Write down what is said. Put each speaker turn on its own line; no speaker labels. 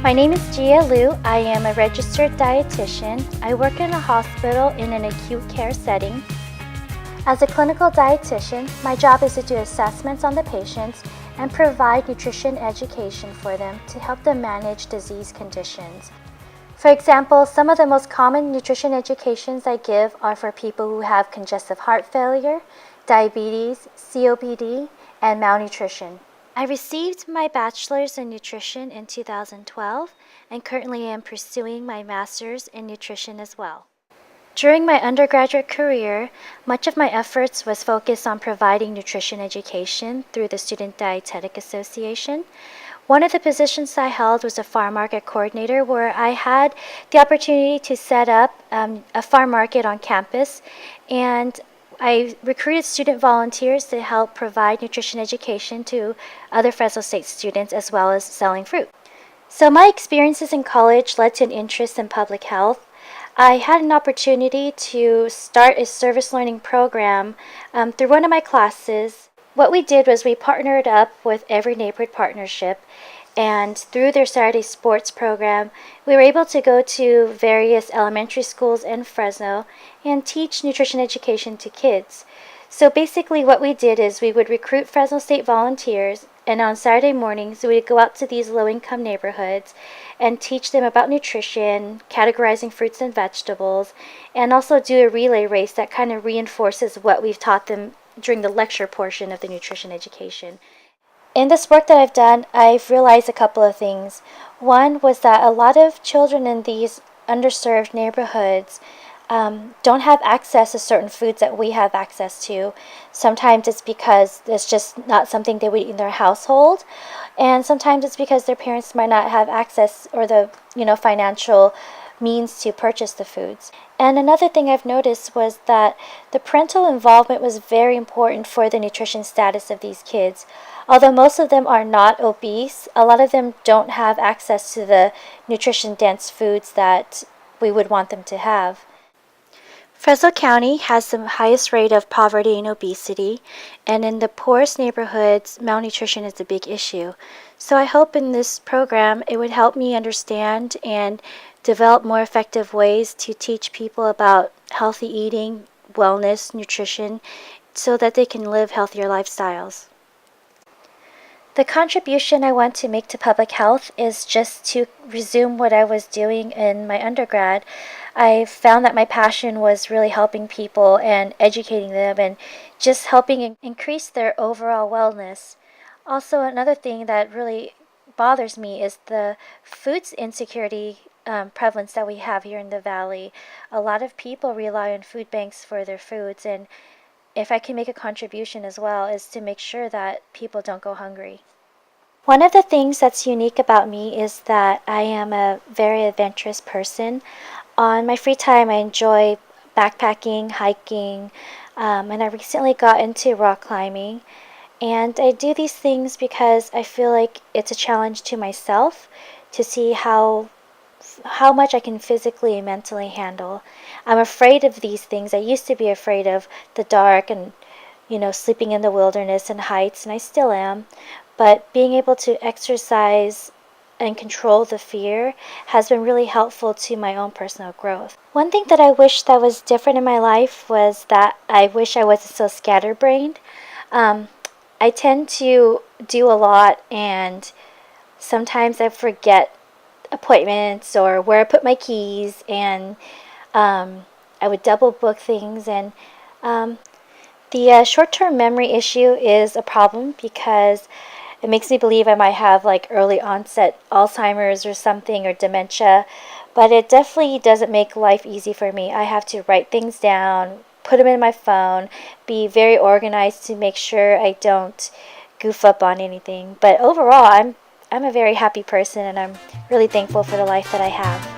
My name is Gia Liu. I am a registered dietitian. I work in a hospital in an acute care setting. As a clinical dietitian, my job is to do assessments on the patients and provide nutrition education for them to help them manage disease conditions. For example, some of the most common nutrition educations I give are for people who have congestive heart failure, diabetes, COPD, and malnutrition. I received my bachelor's in nutrition in 2012 and currently am pursuing my master's in nutrition as well. During my undergraduate career, much of my efforts was focused on providing nutrition education through the Student Dietetic Association. One of the positions I held was a farm market coordinator, where I had the opportunity to set up a farm market on campus, and I recruited student volunteers to help provide nutrition education to other Fresno State students, as well as selling fruit. So my experiences in college led to an interest in public health. I had an opportunity to start a service learning program through one of my classes. What we did was we partnered up with Every Neighborhood Partnership, and through their Saturday sports program, we were able to go to various elementary schools in Fresno and teach nutrition education to kids. So basically what we did is we would recruit Fresno State volunteers, and on Saturday mornings we would go out to these low-income neighborhoods and teach them about nutrition, categorizing fruits and vegetables, and also do a relay race that kind of reinforces what we've taught them during the lecture portion of the nutrition education. In this work that I've done, I've realized a couple of things. One was that a lot of children in these underserved neighborhoods don't have access to certain foods that we have access to. Sometimes it's because it's just not something they would eat in their household, and sometimes it's because their parents might not have access or the financial means to purchase the foods. And another thing I've noticed was that the parental involvement was very important for the nutrition status of these kids. Although most of them are not obese, a lot of them don't have access to the nutrition-dense foods that we would want them to have. Fresno County has the highest rate of poverty and obesity, and in the poorest neighborhoods, malnutrition is a big issue. So I hope in this program it would help me understand and develop more effective ways to teach people about healthy eating, wellness, nutrition, so that they can live healthier lifestyles. The contribution I want to make to public health is just to resume what I was doing in my undergrad. I found that my passion was really helping people and educating them and just helping increase their overall wellness. Also, another thing that really bothers me is the foods insecurity prevalence that we have here in the valley. A lot of people rely on food banks for their foods, and if I can make a contribution as well, is to make sure that people don't go hungry. One of the things that's unique about me is that I am a very adventurous person. On my free time, I enjoy backpacking, hiking, and I recently got into rock climbing. And I do these things because I feel like it's a challenge to myself to see how much I can physically and mentally handle. I'm afraid of these things. I used to be afraid of the dark and sleeping in the wilderness and heights, and I still am. But being able to exercise and control the fear has been really helpful to my own personal growth. One thing that I wish that was different in my life was that I wish I wasn't so scatterbrained. I tend to do a lot, and sometimes I forget appointments or where I put my keys, and I would double book things, and the short-term memory issue is a problem because it makes me believe I might have like early onset Alzheimer's or something, or dementia, but it definitely doesn't make life easy for me. I have to write things down, put them in my phone, be very organized to make sure I don't goof up on anything. But overall, I'm a very happy person, and I'm really thankful for the life that I have.